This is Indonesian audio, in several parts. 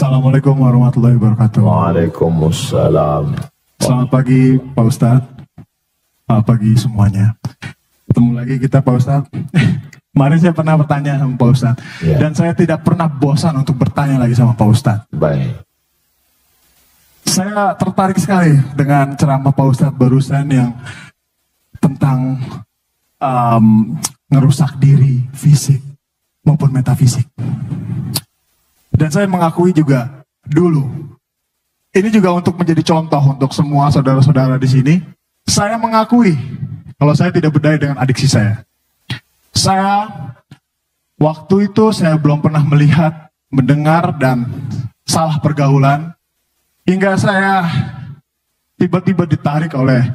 Assalamualaikum warahmatullahi wabarakatuh. Waalaikumsalam. Selamat pagi Pak Ustadz. Selamat pagi semuanya. Ketemu lagi kita Pak Ustadz. Kemarin saya pernah bertanya sama Pak Ustadz. Ya. Dan saya tidak pernah bosan untuk bertanya lagi sama Pak Ustadz. Baik. Saya tertarik sekali dengan ceramah Pak Ustadz barusan yang tentang ngerusak diri fisik maupun metafisik. Dan saya mengakui juga dulu, ini juga untuk menjadi contoh untuk semua saudara-saudara di sini. Saya mengakui kalau saya tidak berdaya dengan adiksi saya. Saya waktu itu saya belum pernah melihat, mendengar dan salah pergaulan hingga saya tiba-tiba ditarik oleh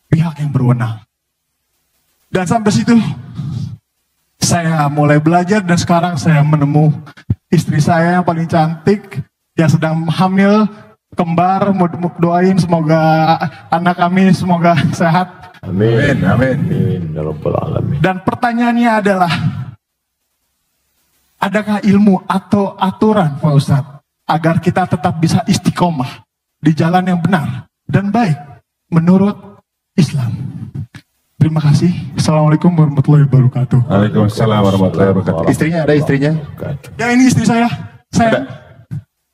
pihak yang berwenang. Dan sampai situ saya mulai belajar dan sekarang saya menemukan istri saya yang paling cantik, yang sedang hamil, kembar, mau doain semoga anak kami semoga sehat. Amin. Amin. Amin. Ya Rabbal Alamin. Dan pertanyaannya adalah, adakah ilmu atau aturan Pak Ustadz agar kita tetap bisa istiqomah di jalan yang benar dan baik menurut Islam? Terima kasih. Assalamualaikum warahmatullahi wabarakatuh. Waalaikumsalam warahmatullahi wabarakatuh. Istrinya ada istrinya? Ya ini istri saya. Saya.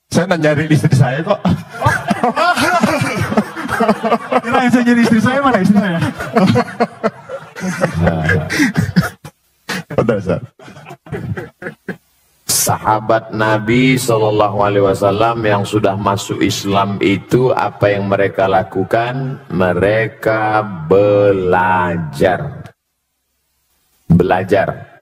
Saya nyari istri saya kok. Kirain saya jadi istri saya, mana istri saya? Betul, Ustaz. Sahabat Nabi SAW yang sudah masuk Islam itu apa yang mereka lakukan? Mereka belajar. Belajar.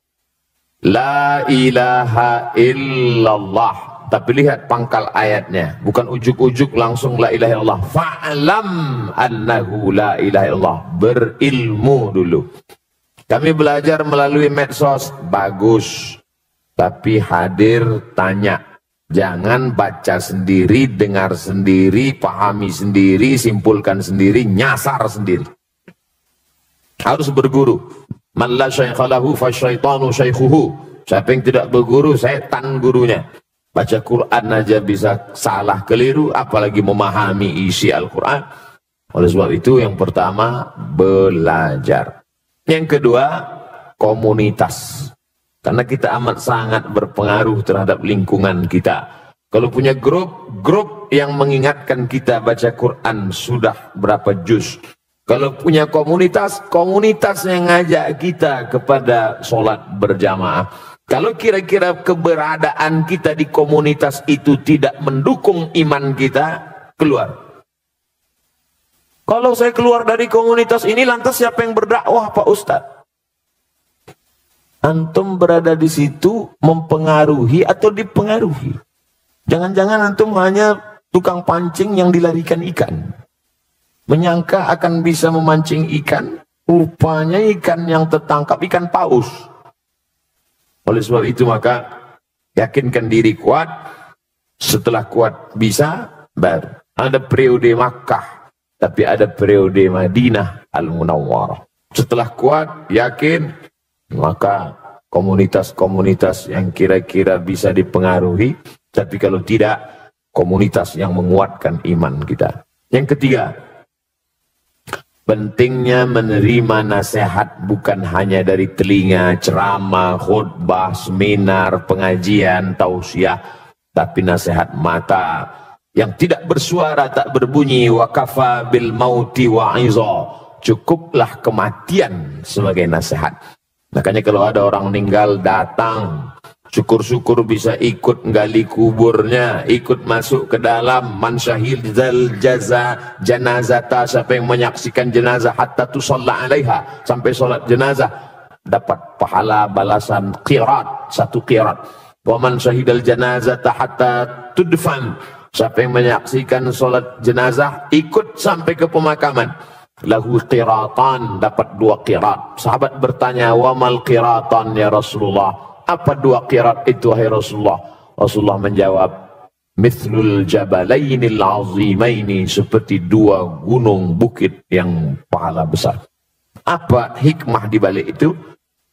La ilaha illallah. Tapi lihat pangkal ayatnya. Bukan ujuk-ujuk langsung la ilaha illallah. Fa'alam annahu la ilaha illallah. Berilmu dulu. Kami belajar melalui medsos. Bagus. Tapi hadir tanya. Jangan baca sendiri, dengar sendiri, pahami sendiri, simpulkan sendiri, nyasar sendiri. Harus berguru. Man la syaikha lahu fasyaitanu syaikhuhu. Siapa yang tidak berguru, setan gurunya. Baca Quran aja bisa salah keliru, apalagi memahami isi Al-Quran. Oleh sebab itu yang pertama, belajar. Yang kedua, komunitas. Karena kita amat sangat berpengaruh terhadap lingkungan kita. Kalau punya grup yang mengingatkan kita baca Quran sudah berapa juz. Kalau punya komunitas yang ngajak kita kepada sholat berjamaah. Kalau kira-kira keberadaan kita di komunitas itu tidak mendukung iman kita, keluar. Kalau saya keluar dari komunitas ini, lantas siapa yang berdakwah Pak Ustadz? Antum berada di situ mempengaruhi atau dipengaruhi? Jangan-jangan antum hanya tukang pancing yang dilarikan ikan. Menyangka akan bisa memancing ikan, rupanya ikan yang tertangkap ikan paus. Oleh sebab itu maka yakinkan diri kuat. Setelah kuat bisa baru. Ada periode Makkah, tapi ada periode Madinah Al-Munawwarah. Setelah kuat, yakin, maka komunitas-komunitas yang kira-kira bisa dipengaruhi. Tapi kalau tidak, komunitas yang menguatkan iman kita. Yang ketiga, pentingnya menerima nasihat bukan hanya dari telinga, ceramah, khutbah, seminar, pengajian, tausiah, tapi nasihat mata yang tidak bersuara, tak berbunyi. Wa kafa bil mauti wa'iza. Cukuplah kematian sebagai nasihat. Makanya kalau ada orang meninggal datang, syukur-syukur bisa ikut gali kuburnya, ikut masuk ke dalam. Man syahidal jaza janazata, siapa yang menyaksikan jenazah hatta tusalla alaiha, sampai solat jenazah dapat pahala balasan qirat, 1 qirat. Wa man syahidal janazata hatta tudfan, siapa yang menyaksikan solat jenazah ikut sampai ke pemakaman, lahu qiratan, dapat 2 qirat. Sahabat bertanya, wa mal qiratan ya Rasulullah? Apa 2 qirat itu wahai Rasulullah? Rasulullah menjawab, mithlul jabalainil azimaini, seperti 2 gunung bukit yang pahala besar. Apa hikmah di balik itu?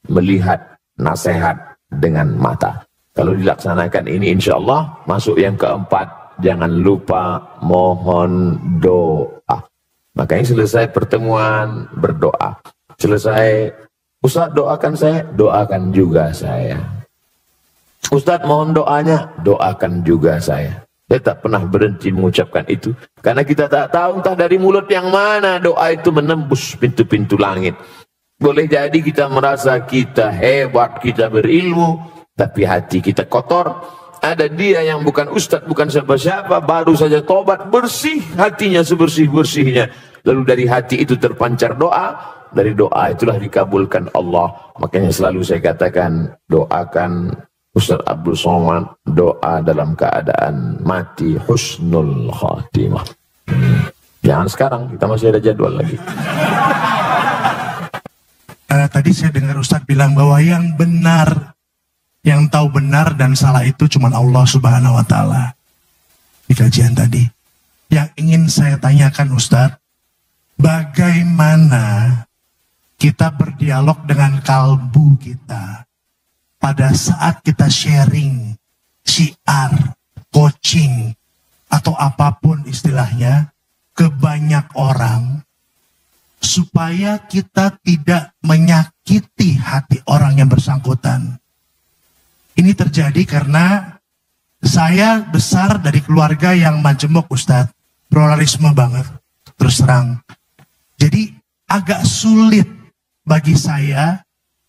Melihat nasihat dengan mata. Kalau dilaksanakan ini insya Allah masuk yang keempat. Jangan lupa mohon doa. Makanya selesai pertemuan berdoa. Selesai, Ustaz doakan saya, doakan juga saya. Ustaz mohon doanya, doakan juga saya. Saya tak pernah berhenti mengucapkan itu. Karena kita tak tahu entah dari mulut yang mana doa itu menembus pintu-pintu langit. Boleh jadi kita merasa kita hebat, kita berilmu, tapi hati kita kotor. Ada dia yang bukan ustadz, bukan siapa-siapa, baru saja tobat, bersih hatinya sebersih-bersihnya. Lalu dari hati itu terpancar doa, dari doa itulah dikabulkan Allah. Makanya selalu saya katakan, doakan Ustaz Abdul Somad, doa dalam keadaan mati husnul khatimah. Jangan sekarang, kita masih ada jadwal lagi. Tadi saya dengar Ustadz bilang bahwa yang benar, yang tahu benar dan salah itu cuma Allah Subhanahu wa Ta'ala. Di kajian tadi, yang ingin saya tanyakan Ustadz, bagaimana kita berdialog dengan kalbu kita pada saat kita sharing, syiar, coaching, atau apapun istilahnya, ke banyak orang, supaya kita tidak menyakiti hati orang yang bersangkutan. Ini terjadi karena saya besar dari keluarga yang majemuk Ustadz, pluralisme banget, terus terang. Jadi agak sulit bagi saya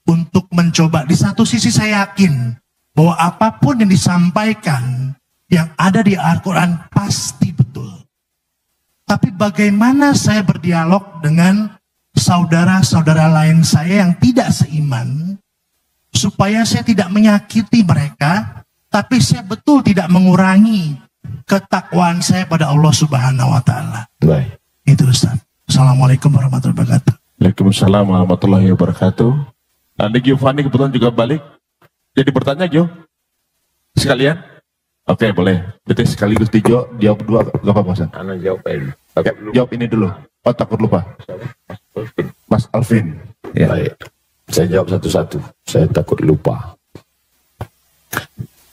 untuk mencoba. Di satu sisi saya yakin bahwa apapun yang disampaikan yang ada di Al-Quran pasti betul. Tapi bagaimana saya berdialog dengan saudara-saudara lain saya yang tidak seiman, supaya saya tidak menyakiti mereka, tapi saya betul tidak mengurangi ketakwaan saya pada Allah Subhanahu wa Ta'ala. Baik. Itu Ustaz. Assalamualaikum warahmatullahi wabarakatuh. Waalaikumsalam warahmatullahi wabarakatuh. Nanti Giovanni kebetulan juga balik. Jadi bertanya Gio? Sekalian? Oke boleh. Berarti sekaligus dijawab dua, gak apa-apa Ustaz? Anak jawab ini. Oke, jawab ini dulu. Oh takut lupa. Mas Alvin. Ya. Baik. Saya jawab satu-satu. Saya takut lupa.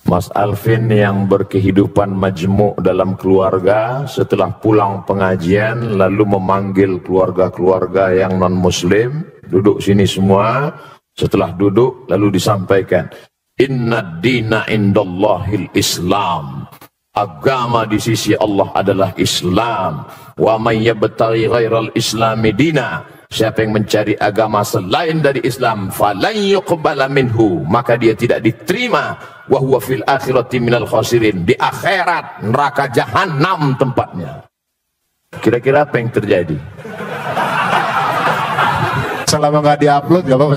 Mas Alvin yang berkehidupan majmuk dalam keluarga, setelah pulang pengajian lalu memanggil keluarga-keluarga yang non-muslim, duduk sini semua. Setelah duduk lalu disampaikan, inna dina indallahil Islam. Agama di sisi Allah adalah Islam. Wa may yabtaghi ghairal islami dina. Siapa yang mencari agama selain dari Islam, falan yuqbala minhu, maka dia tidak diterima. Wa huwa fil akhirati minal khasirin. Di akhirat neraka jahanam tempatnya. Kira-kira apa yang terjadi? Selama nggak diupload nggak apa-apa.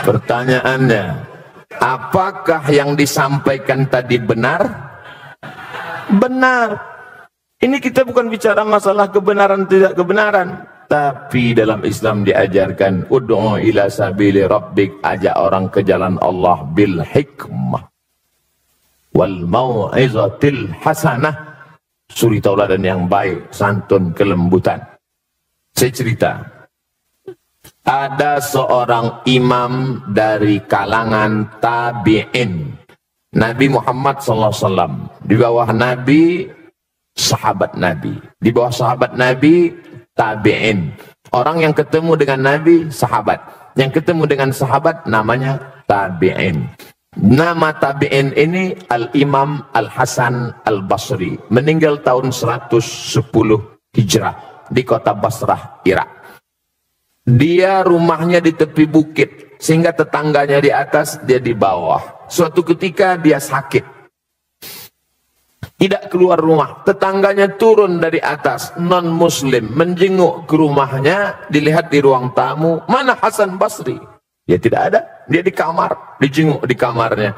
Pertanyaannya, apakah yang disampaikan tadi benar? Benar. Ini kita bukan bicara masalah kebenaran tidak kebenaran, tapi dalam Islam diajarkan ud'u ila sabili rabbik, ajak orang ke jalan Allah bil hikmah wal mau'izatil hasanah, suri tauladan yang baik, santun, kelembutan. Saya cerita, ada seorang imam dari kalangan tabi'in. Nabi Muhammad SAW, di bawah Nabi sahabat Nabi, di bawah sahabat Nabi tabi'in. Orang yang ketemu dengan Nabi sahabat, yang ketemu dengan sahabat namanya tabi'in. Nama tabi'in ini Al-Imam Al-Hasan Al-Basri, meninggal tahun 110 Hijrah di kota Basrah, Irak. Dia rumahnya di tepi bukit, sehingga tetangganya di atas, dia di bawah. Suatu ketika dia sakit, tidak keluar rumah. Tetangganya turun dari atas, non muslim, menjenguk ke rumahnya. Dilihat di ruang tamu, mana Hasan Basri? Ya tidak ada, dia di kamar, dijenguk di kamarnya.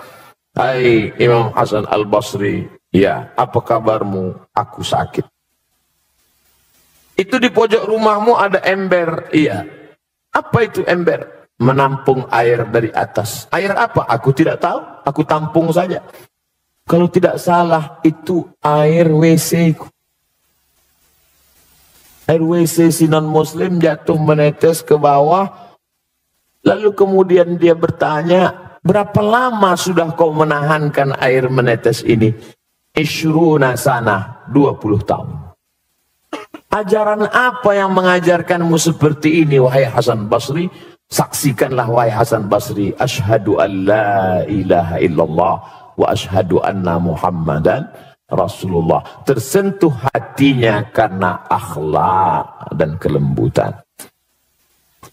Hai Imam Hasan Al-Basri, ya apa kabarmu? Aku sakit. Itu di pojok rumahmu ada ember. Iya. Apa itu ember? Menampung air dari atas. Air apa? Aku tidak tahu, aku tampung saja. Kalau tidak salah itu air WC. Air WC si non muslim jatuh menetes ke bawah. Lalu kemudian dia bertanya, Berapa lama sudah kau menahankan air menetes ini? Ishruna sana, 20 tahun. Ajaran apa yang mengajarkanmu seperti ini, wahai Hasan Basri? Saksikanlah, wahai Hasan Basri, asyhadu an la ilaha illallah wa asyhadu anna Muhammadan Rasulullah. Tersentuh hatinya karena akhlak dan kelembutan.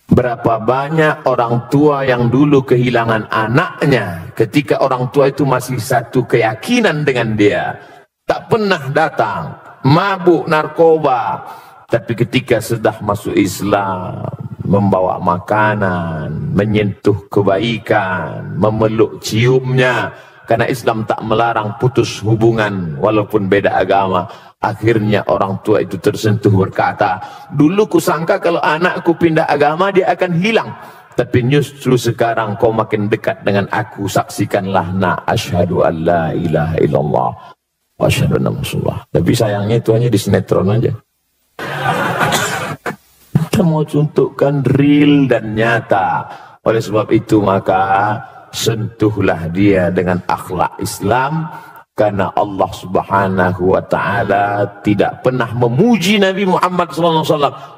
Berapa banyak orang tua yang dulu kehilangan anaknya ketika orang tua itu masih satu keyakinan dengan dia, tak pernah datang, mabuk narkoba, tapi ketika sudah masuk Islam, membawa makanan, menyentuh kebaikan, memeluk ciumnya, karena Islam tak melarang putus hubungan walaupun beda agama. Akhirnya orang tua itu tersentuh, berkata, dulu kusangka kalau anakku pindah agama dia akan hilang, tapi justru sekarang kau makin dekat dengan aku. Saksikanlah, na asyhadu an la ilaha illallah wa asyhadu anna Rasulullah. Tapi sayangnya itu hanya di sinetron aja. Kita mau contohkan real dan nyata. Oleh sebab itu maka sentuhlah dia dengan akhlak Islam, karena Allah Subhanahu wa taala tidak pernah memuji Nabi Muhammad SAW.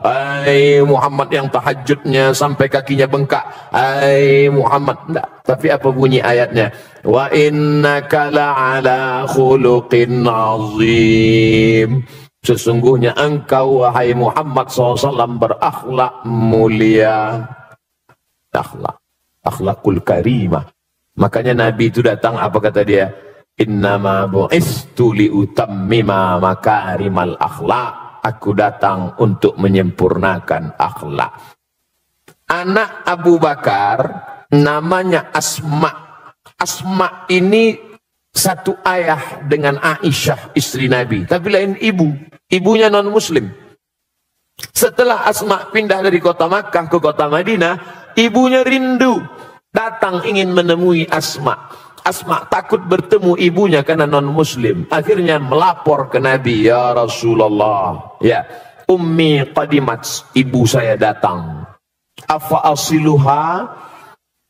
Hai Muhammad yang tahajudnya sampai kakinya bengkak, hai Muhammad, enggak. Tapi apa bunyi ayatnya? Wa innaka la'ala khuluqin azim. Sesungguhnya engkau wahai Muhammad SAW berakhlak mulia. Akhlakul karimah. Makanya Nabi itu datang, apa kata dia? Innama bu'istu liutammima makarimal akhlak. Aku datang untuk menyempurnakan akhlak. Anak Abu Bakar namanya Asma. Asma ini satu ayah dengan Aisyah istri Nabi, tapi lain ibu. Ibunya non muslim. Setelah Asma pindah dari kota Makkah ke kota Madinah, ibunya rindu, datang ingin menemui Asma. Asma takut bertemu ibunya karena non muslim. Akhirnya melapor ke Nabi, ya Rasulullah, ya ummi qadimat, ibu saya datang. Afa asiluha,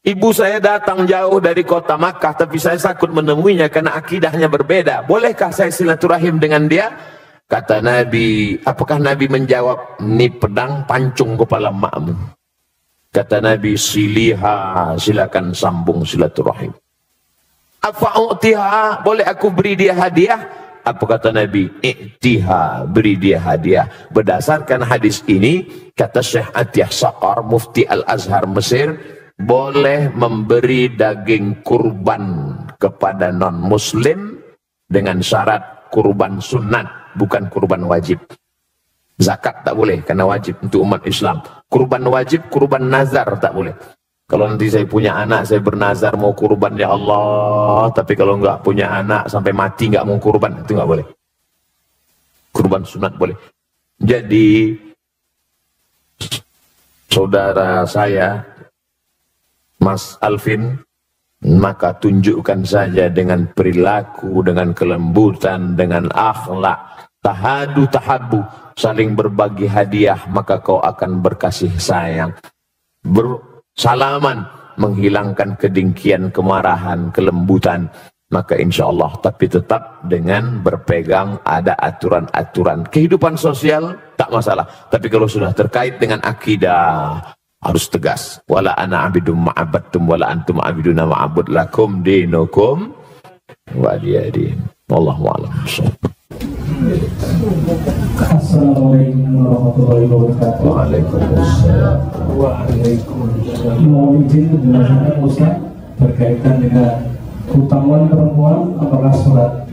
ibu saya datang jauh dari kota Makkah, tapi saya takut menemuinya karena akidahnya berbeda. Bolehkah saya silaturahim dengan dia? Kata Nabi, apakah Nabi menjawab, ini pedang pancung kepala makmu. Kata Nabi, siliha, silakan sambung silaturahim. Afa'utiha, boleh aku beri dia hadiah? Apa kata Nabi? I'tiha, beri dia hadiah. Berdasarkan hadis ini, kata Syekh Atiyah Saqar, Mufti Al-Azhar Mesir, boleh memberi daging kurban kepada non-muslim dengan syarat kurban sunat, bukan kurban wajib. Zakat tak boleh, karena wajib untuk umat Islam. Kurban wajib, kurban nazar tak boleh. Kalau nanti saya punya anak, saya bernazar mau kurban ya Allah, tapi kalau enggak punya anak sampai mati enggak mau kurban, itu enggak boleh. Kurban sunat boleh. Jadi saudara saya Mas Alvin, maka tunjukkan saja dengan perilaku, dengan kelembutan, dengan akhlak, tahadu tahabu, saling berbagi hadiah, maka kau akan berkasih sayang. Salaman, menghilangkan kedengkian, kemarahan, kelembutan, maka insya Allah, tapi tetap dengan berpegang ada aturan-aturan kehidupan sosial, tak masalah. Tapi kalau sudah terkait dengan akidah, harus tegas. Wala ana abidum ma'abadtum wala antum abiduna ma'abud lakum dinukum waliyadin. Wallahu a'lam. Assalamualaikum warahmatullahi wabarakatuh. Waalaikumsalam. Waalaikumsalam. Mohon izin penjelasannya Ustaz berkaitan dengan keutamaan perempuan apakah sholat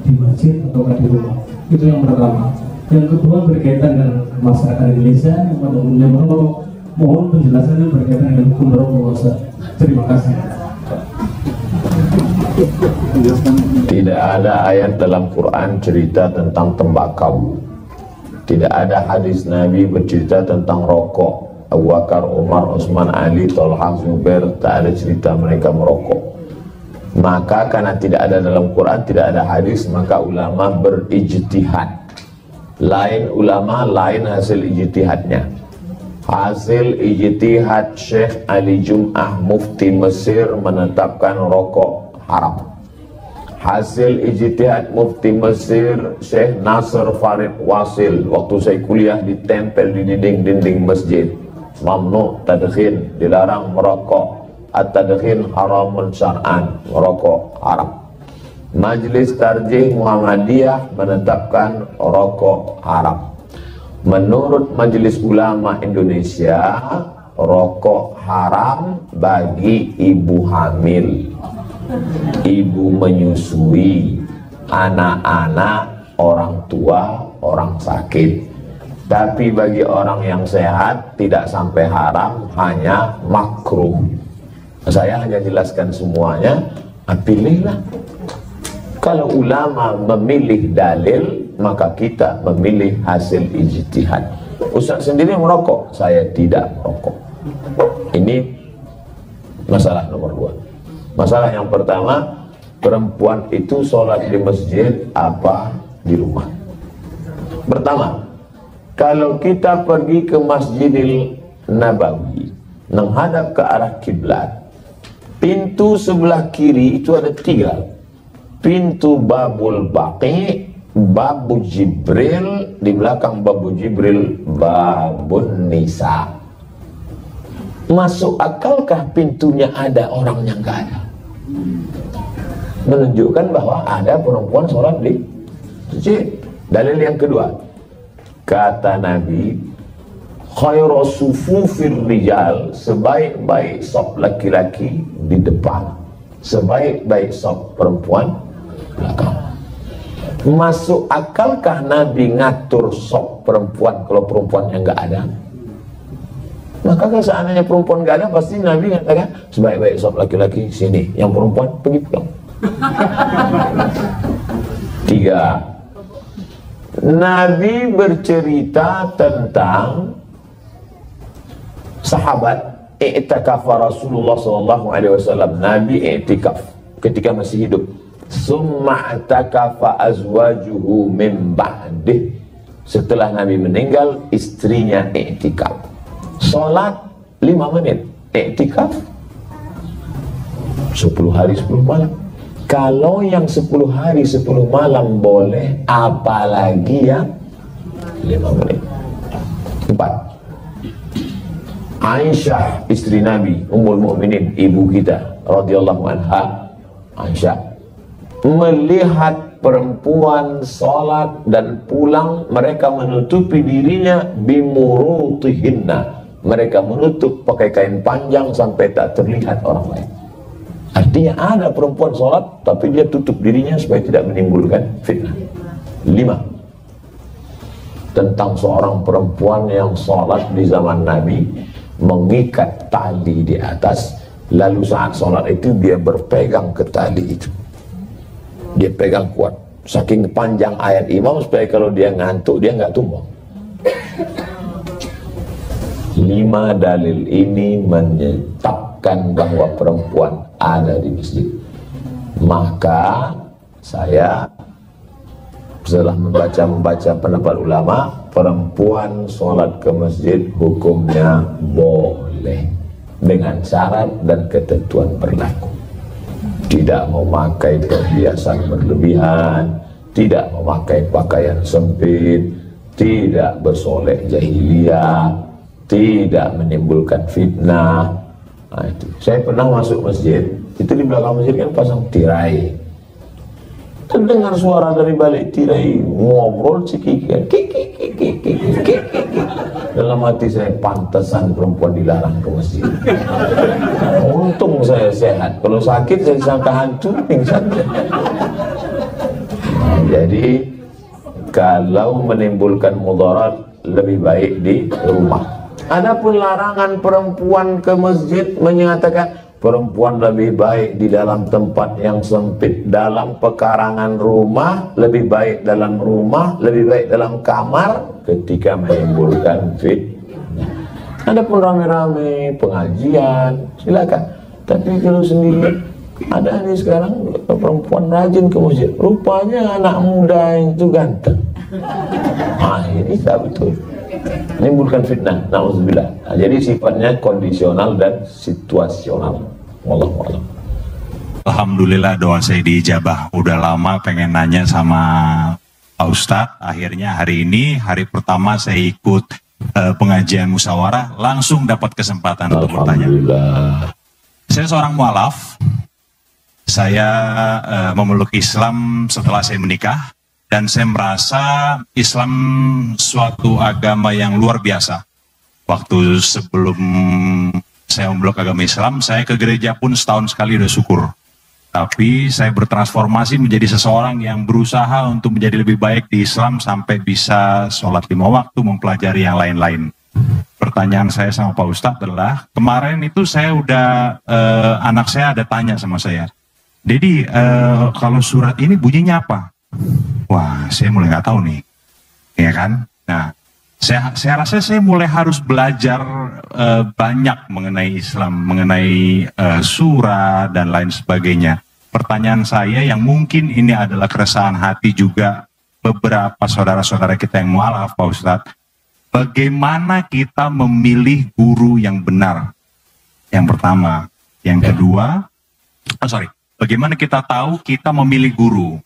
di masjid atau di rumah. Itu yang pertama. Yang kedua berkaitan dengan masyarakat Indonesia yang pada umumnya merokok. Mohon penjelasannya berkaitan dengan hukum merokok Ustaz. Terima kasih. Tidak ada ayat dalam Quran cerita tentang tembakau. Tidak ada hadis Nabi bercerita tentang rokok. Abu Bakar, Umar, Utsman, Ali, Thalhah, Zubair, tak ada cerita mereka merokok. Maka karena tidak ada dalam Quran, tidak ada hadis, maka ulama berijtihad. Lain ulama, lain hasil ijtihadnya. Hasil ijtihad Syekh Ali Jum'ah Mufti Mesir menetapkan rokok haram. Hasil ijtihad Mufti Mesir Syekh Nasr Farid Wasil waktu saya kuliah ditempel di dinding-dinding masjid. Mamnu tadkhin, dilarang merokok. At-tadkhin haramun syar'an, merokok haram. Majlis Tarjih Muhammadiyah menetapkan rokok haram. Menurut Majelis Ulama Indonesia, rokok haram bagi ibu hamil, ibu menyusui, anak-anak, orang tua, orang sakit. Tapi bagi orang yang sehat tidak sampai haram, hanya makruh. Saya hanya jelaskan semuanya, pilihlah. Kalau ulama memilih dalil, maka kita memilih hasil ijtihad. Ustaz sendiri merokok, saya tidak merokok. Ini masalah nomor 2. Masalah yang pertama, perempuan itu sholat di masjid apa di rumah? Pertama, kalau kita pergi ke Masjidil Nabawi, menghadap ke arah kiblat, pintu sebelah kiri itu ada 3. Pintu Babul Baqi, Babu Jibril, di belakang Babu Jibril Babun Nisa. Masuk akalkah pintunya ada, orangnya nggak ada? Menunjukkan bahwa ada perempuan sholat di masjid. Dalil yang kedua, kata Nabi, khairu sufufir rijal, sebaik-baik saf laki-laki di depan, sebaik-baik saf perempuan belakang. Masuk akalkah Nabi ngatur sop perempuan kalau perempuannya nggak ada? Maka kalau seandainya perempuan nggak ada, pasti Nabi mengatakan sebaik-baik sop laki-laki sini, yang perempuan pergi pulang. 3. Nabi bercerita tentang sahabat i'tikaf Rasulullah SAW. Nabi i'tikaf ketika masih hidup. Summa i'takafa azwajuhu min ba'dih. Setelah Nabi meninggal, istrinya i'tikaf. Salat 5 menit, i'tikaf 10 hari 10 malam. Kalau yang 10 hari 10 malam boleh, apalagi yang 5 menit. 4. Aisyah istri Nabi, Ummul Mukminin, ibu kita radhiyallahu anha, Aisyah melihat perempuan salat dan pulang, mereka menutupi dirinya bimurutihinna, mereka menutup pakai kain panjang sampai tak terlihat orang lain. Artinya ada perempuan salat tapi dia tutup dirinya supaya tidak menimbulkan fitnah. 5. Tentang seorang perempuan yang salat di zaman Nabi, mengikat tali di atas, lalu saat salat itu dia berpegang ke tali itu, dia pegang kuat, saking panjang ayat imam supaya kalau dia ngantuk dia nggak tumbang. 5 dalil ini menetapkan bahwa perempuan ada di masjid. Maka saya setelah membaca pendapat ulama, perempuan sholat ke masjid hukumnya boleh dengan syarat dan ketentuan berlaku. Tidak memakai perhiasan berlebihan, tidak memakai pakaian sempit, tidak bersolek jahiliyah, tidak menimbulkan fitnah. Nah, itu. Saya pernah masuk masjid, itu di belakang masjid kan pasang tirai. Terdengar suara dari balik tirai, ngobrol cekikikan, kiki. Dalam hati saya, pantesan perempuan dilarang ke masjid. Untung saya sehat, kalau sakit saya sangka hantu, pingsan. Nah, jadi kalau menimbulkan mudarat lebih baik di rumah. Adapun larangan perempuan ke masjid menyatakan perempuan lebih baik di dalam tempat yang sempit, dalam pekarangan rumah, lebih baik dalam rumah, lebih baik dalam kamar ketika menimbulkan fitnah. Adapun rame-rame pengajian silakan, tapi kalau sendiri ada nih sekarang perempuan rajin ke masjid, rupanya anak muda itu ganteng. Ini tidak betul. Menimbulkan fitnah. Nauzubillah. Nah, jadi sifatnya kondisional dan situasional. Wallahu a'lam. Alhamdulillah doa saya diijabah. Udah lama pengen nanya sama Pak Ustadz. Akhirnya hari ini, hari pertama saya ikut pengajian musyawarah, langsung dapat kesempatan untuk bertanya. Saya seorang mualaf. Saya memeluk Islam setelah saya menikah. Dan saya merasa Islam suatu agama yang luar biasa. Waktu sebelum saya memeluk agama Islam, saya ke gereja pun setahun sekali udah syukur. Tapi saya bertransformasi menjadi seseorang yang berusaha untuk menjadi lebih baik di Islam sampai bisa sholat 5 waktu, mempelajari yang lain-lain. Pertanyaan saya sama Pak Ustadz adalah, kemarin itu saya udah, anak saya ada tanya sama saya, Dedi, kalau surat ini bunyinya apa? Wah, saya mulai nggak tahu nih, ya kan? Nah, saya rasa saya mulai harus belajar banyak mengenai Islam, mengenai surah dan lain sebagainya. Pertanyaan saya yang mungkin ini adalah keresahan hati juga beberapa saudara-saudara kita yang mualaf, Pak Ustadz. Bagaimana kita memilih guru yang benar? Yang pertama, yang kedua, bagaimana kita tahu kita memilih guru?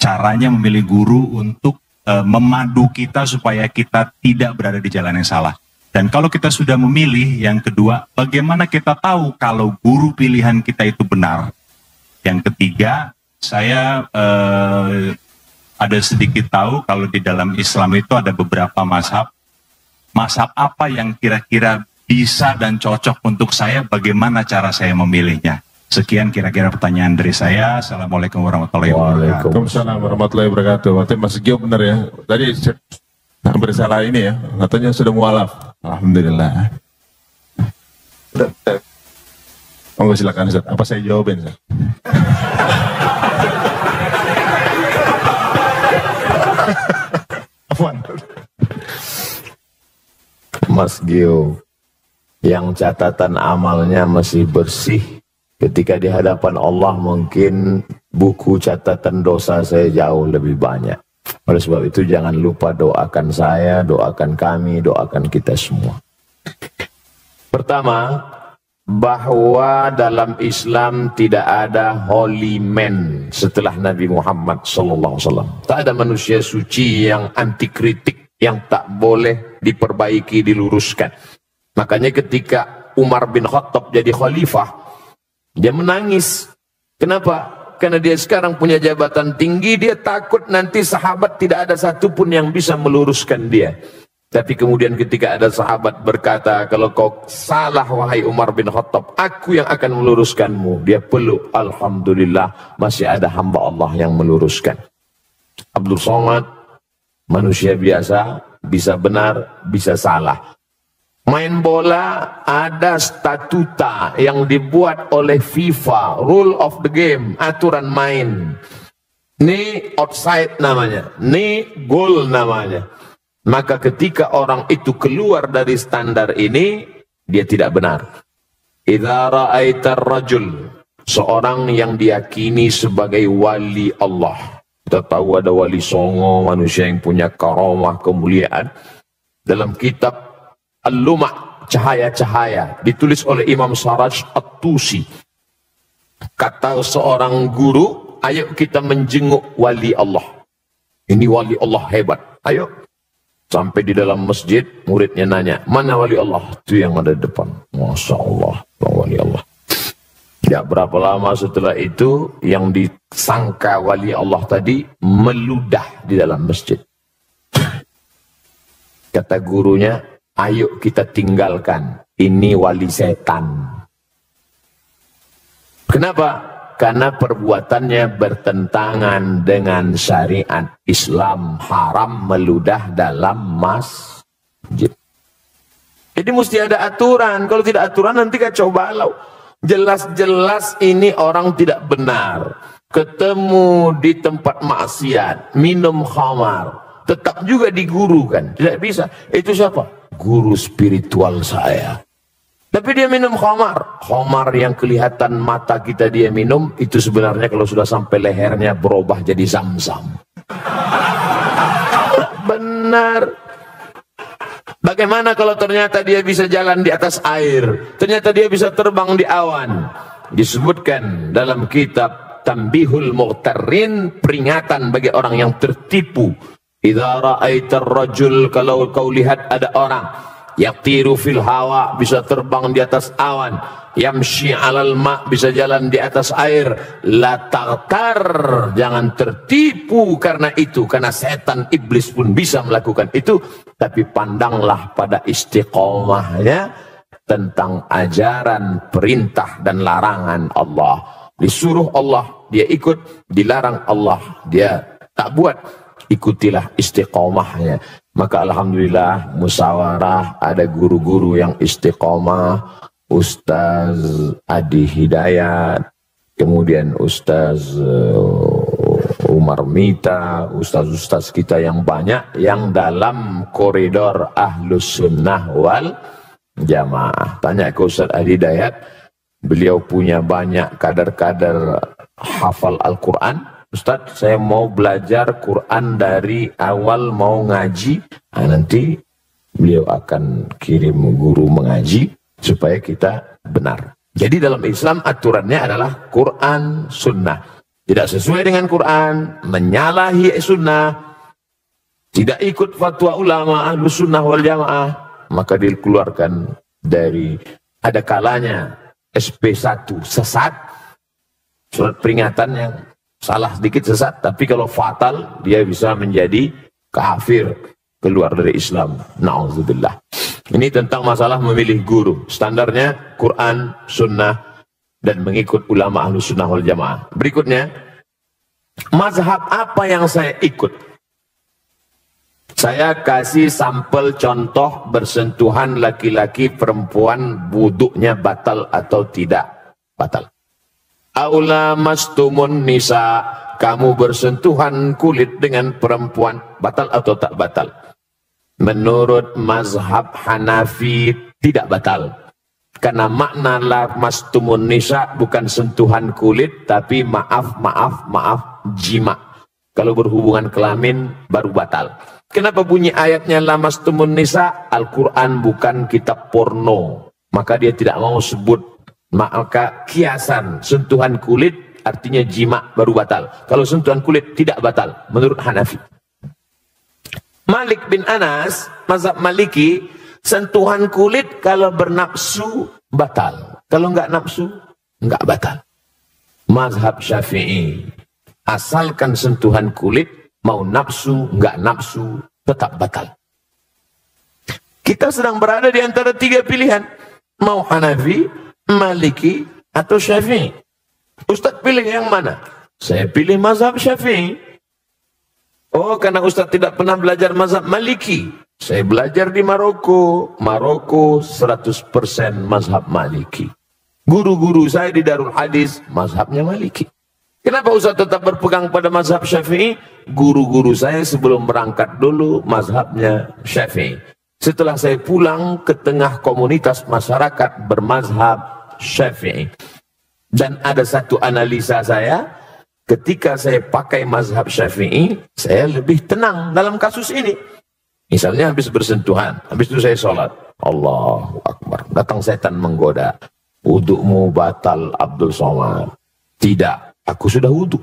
Caranya memilih guru untuk memadu kita supaya kita tidak berada di jalan yang salah. Dan kalau kita sudah memilih, yang kedua, bagaimana kita tahu kalau guru pilihan kita itu benar? Yang ketiga, saya ada sedikit tahu kalau di dalam Islam itu ada beberapa mazhab. Mazhab apa yang kira-kira bisa dan cocok untuk saya, bagaimana cara saya memilihnya? Sekian kira-kira pertanyaan dari saya. Assalamualaikum warahmatullahi wabarakatuh. Waalaikumsalam warahmatullahi wabarakatuh. Berarti Mas Gio benar ya. Tadi hampir salah ini ya. Katanya sudah mualaf. Alhamdulillah. Monggo silakan Ustaz. Apa saya jawabin Ustaz? Afwan. Mas Gio, yang catatan amalnya masih bersih, ketika di hadapan Allah mungkin buku catatan dosa saya jauh lebih banyak. Oleh sebab itu jangan lupa doakan saya, doakan kami, doakan kita semua. Pertama, bahwa dalam Islam tidak ada holy man setelah Nabi Muhammad SAW. Tak ada manusia suci yang anti kritik, yang tak boleh diperbaiki, diluruskan. Makanya ketika Umar bin Khattab jadi khalifah, dia menangis. Kenapa? Karena dia sekarang punya jabatan tinggi, dia takut nanti sahabat tidak ada satupun yang bisa meluruskan dia. Tapi kemudian ketika ada sahabat berkata, kalau kau salah wahai Umar bin Khattab, aku yang akan meluruskanmu. Dia peluk, alhamdulillah masih ada hamba Allah yang meluruskan. Abdul Somad, manusia biasa, bisa benar, bisa salah. Main bola ada statuta yang dibuat oleh FIFA, rule of the game, aturan main. Ini outside namanya, ini goal namanya. Maka ketika orang itu keluar dari standar ini, dia tidak benar. Idza ra'aitar rajul, seorang yang diyakini sebagai wali Allah. Kita tahu ada wali songo, manusia yang punya karamah, kemuliaan. Dalam kitab Al-Luma', cahaya-cahaya, ditulis oleh Imam Saraj At-Tusi. Kata seorang guru, ayo kita menjenguk wali Allah. Ini wali Allah hebat, ayo. Sampai di dalam masjid, muridnya nanya, mana wali Allah? Itu yang ada di depan. Masya Allah, wali Allah. Ya, berapa lama setelah itu, yang disangka wali Allah tadi, meludah di dalam masjid. Kata gurunya, ayo kita tinggalkan, ini wali setan. Kenapa? Karena perbuatannya bertentangan dengan syariat Islam, haram meludah dalam masjid. Jadi mesti ada aturan, kalau tidak aturan nanti kacau balau. Jelas-jelas ini orang tidak benar. Ketemu di tempat maksiat, minum khamar, tetap juga digurukan. Tidak bisa. Itu siapa? Guru spiritual saya. Tapi dia minum khamar. Khamar yang kelihatan mata kita dia minum, itu sebenarnya kalau sudah sampai lehernya berubah jadi zam-zam. benar. Bagaimana kalau ternyata dia bisa jalan di atas air, ternyata dia bisa terbang di awan? Disebutkan dalam kitab Tanbihul Mughtarrin, peringatan bagi orang yang tertipu. Idza ra'aitar rajul, kalau kau lihat ada orang yatiru fil hawa, bisa terbang di atas awan, yamshi alal ma, bisa jalan di atas air, la taghtar, jangan tertipu karena itu, karena setan iblis pun bisa melakukan itu, tapi pandanglah pada istiqomahnya tentang ajaran perintah dan larangan Allah. Disuruh Allah dia ikut, dilarang Allah dia tak buat, ikutilah istiqomahnya. Maka alhamdulillah musyawarah ada guru-guru yang istiqomah, Ustaz Adi Hidayat, kemudian Ustaz Umar Mita, ustaz-ustaz kita yang banyak yang dalam koridor Ahlus Sunnah wal Jamaah. Tanya ke Ustaz Adi Hidayat, beliau punya banyak kadar-kadar hafal Al-Quran. Ustaz, saya mau belajar Quran dari awal, mau ngaji. Nah, nanti beliau akan kirim guru mengaji supaya kita benar. Jadi dalam Islam aturannya adalah Quran Sunnah. Tidak sesuai dengan Quran, menyalahi Sunnah, tidak ikut fatwa ulama Ahlus Sunnah wal Jamaah, maka dikeluarkan dari, ada kalanya SP1 sesat, surat peringatan yang salah sedikit sesat, tapi kalau fatal dia bisa menjadi kafir, keluar dari Islam. Na'udzubillah. Ini tentang masalah memilih guru. Standarnya Quran, Sunnah, dan mengikut ulama Ahlus Sunnah wal Jamaah. Berikutnya, mazhab apa yang saya ikut? Saya kasih sampel contoh bersentuhan laki-laki perempuan, wuduknya batal atau tidak batal. Aula mastumun nisa, kamu bersentuhan kulit dengan perempuan, batal atau tak batal? Menurut mazhab Hanafi tidak batal, karena makna la mastumun nisa bukan sentuhan kulit, tapi maaf jima. Kalau berhubungan kelamin baru batal. Kenapa bunyi ayatnya la mastumun nisa? Al-Quran bukan kitab porno, maka dia tidak mau sebut. Maka kiasan sentuhan kulit artinya jima baru batal. Kalau sentuhan kulit tidak batal menurut Hanafi. Malik bin Anas, mazhab Maliki, sentuhan kulit kalau bernafsu batal, kalau enggak nafsu enggak batal. Mazhab Syafi'i, asalkan sentuhan kulit, mau nafsu enggak nafsu tetap batal. Kita sedang berada di antara tiga pilihan, mau Hanafi, Maliki atau Syafi'i. Ustaz pilih yang mana? Saya pilih mazhab Syafi'i. Oh, karena Ustaz tidak pernah belajar mazhab Maliki. Saya belajar di Maroko. Maroko 100% mazhab Maliki. Guru-guru saya di Darul Hadis mazhabnya Maliki. Kenapa Ustaz tetap berpegang pada mazhab Syafi'i? Guru-guru saya sebelum berangkat dulu mazhabnya Syafi'i. Setelah saya pulang ke tengah komunitas masyarakat bermazhab Syafi'i. Dan ada satu analisa saya, ketika saya pakai mazhab Syafi'i, saya lebih tenang dalam kasus ini. Misalnya habis bersentuhan, habis itu saya sholat, Allahu Akbar, datang setan menggoda, wudukmu batal Abdul Somad. Tidak, aku sudah wuduk.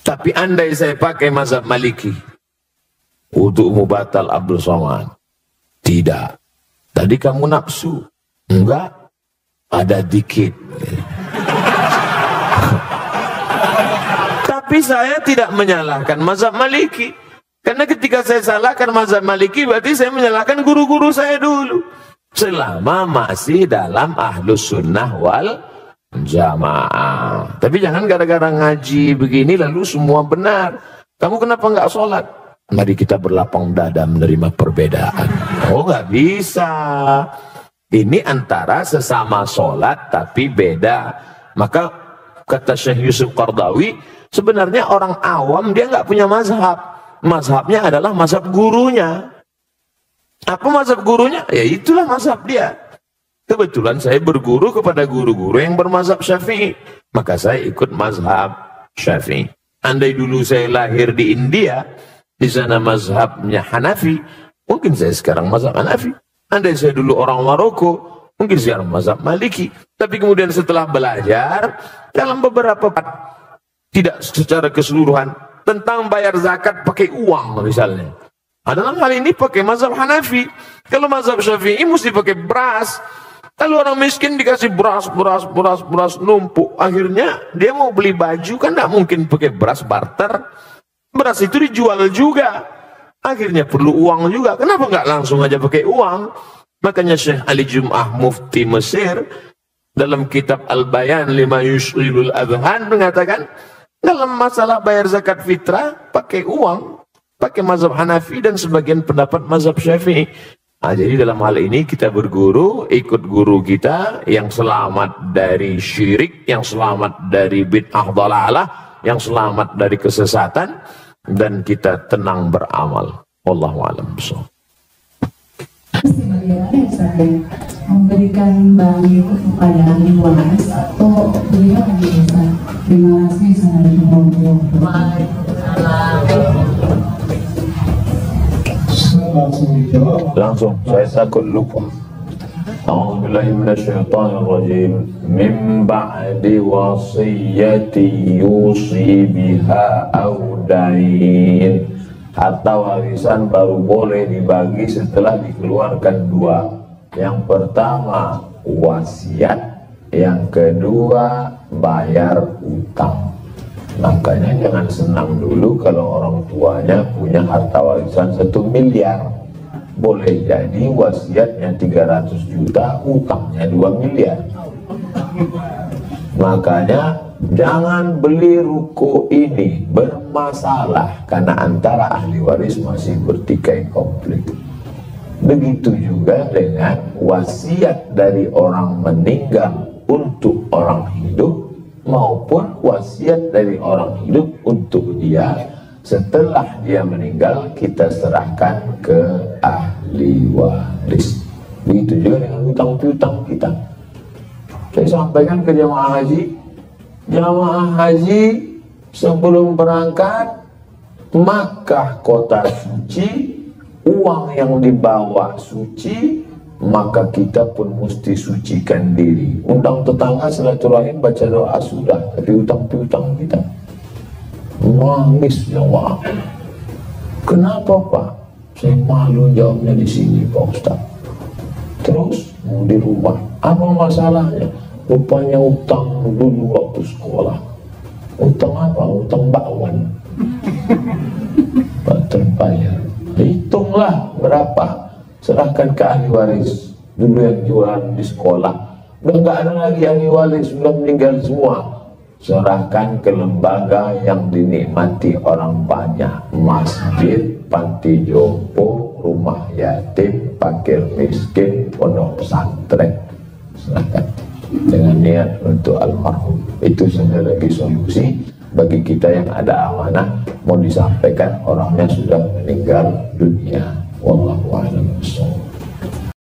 Tapi andai saya pakai mazhab Maliki, wudukmu batal Abdul Somad. Tidak. Tadi kamu nafsu. Enggak. Ada dikit. Tapi saya tidak menyalahkan mazhab Maliki. Karena ketika saya salahkan mazhab Maliki, berarti saya menyalahkan guru-guru saya dulu. Selama masih dalam Ahlus Sunnah wal Jamaah. Tapi jangan gara-gara ngaji begini lalu semua benar. Kamu kenapa enggak sholat? Mari kita berlapang dada menerima perbedaan. Oh, nggak bisa. Ini antara sesama sholat tapi beda. Maka kata Syekh Yusuf Qardawi, sebenarnya orang awam dia nggak punya mazhab. Mazhabnya adalah mazhab gurunya. Apa mazhab gurunya? Ya itulah mazhab dia. Kebetulan saya berguru kepada guru-guru yang bermazhab Syafi'i. Maka saya ikut mazhab Syafi'i. Andai dulu saya lahir di India, di sana mazhabnya Hanafi, mungkin saya sekarang mazhab Hanafi. Andai saya dulu orang Maroko, mungkin sekarang mazhab Maliki. Tapi kemudian setelah belajar dalam beberapa tidak secara keseluruhan tentang bayar zakat pakai uang misalnya. Dalam hal ini pakai mazhab Hanafi. Kalau mazhab Syafi'i mesti pakai beras. Kalau orang miskin dikasih beras numpuk, akhirnya dia mau beli baju kan tidak mungkin pakai beras barter. Beras itu dijual juga, akhirnya perlu uang juga. Kenapa nggak langsung aja pakai uang? Makanya Syekh Ali Jum'ah Mufti Mesir dalam kitab Al-Bayan lima yushghilul adhan mengatakan dalam masalah bayar zakat fitrah pakai uang, pakai mazhab Hanafi dan sebagian pendapat mazhab Syafi'i. Jadi dalam hal ini kita berguru, ikut guru kita yang selamat dari syirik, yang selamat dari bid'ah dhalalah, yang selamat dari kesesatan, dan kita tenang beramal. Wallahu a'lam bishawab. Bagaimana saya memberikan barang itu kepada ahli waris atau bagaimana biasa? Terima kasih, Assalamualaikum Langsung, saya takut lupa. A'udzubillahi minasyaitonirrajim. Min ba'di wasiyyati yusi biha aw dain. Harta warisan baru boleh dibagi setelah dikeluarkan dua. Yang pertama wasiat, yang kedua bayar utang. Makanya jangan senang dulu kalau orang tuanya punya harta warisan 1 miliar. Boleh jadi wasiatnya 300 juta, utangnya 2 miliar. Makanya jangan beli ruko ini, bermasalah karena antara ahli waris masih bertikai konflik. Begitu juga dengan wasiat dari orang meninggal untuk orang hidup maupun wasiat dari orang hidup untuk dia. Setelah dia meninggal kita serahkan ke ahli waris. Begitu juga dengan hutang-hutang kita. Saya sampaikan ke jamaah haji sebelum berangkat Makkah kota suci, uang yang dibawa suci, maka kita pun mesti sucikan diri. Undang tetangga silaturahim baca doa sudah, tapi utang-piutang kita nangis jamaah. Kenapa Pak? Saya malu jawabnya di sini Pak Ustaz. Terus mau di rumah, apa masalahnya? Rupanya utang dulu waktu sekolah. Utang apa? Utang bakwan. Pak terbayar. Hitunglah berapa, serahkan ke ahli waris. Dulu yang jualan di sekolah udah nggak ada lagi ahli waris, sudah meninggal semua. Serahkan ke lembaga yang dinikmati orang banyak, masjid, panti jompo, rumah yatim, fakir miskin, pondok pesantren. Serahkan dengan niat untuk almarhum. Itu saja lagi solusi bagi kita yang ada amanah mau disampaikan orangnya sudah meninggal dunia. Wallahu a'lam bishawab.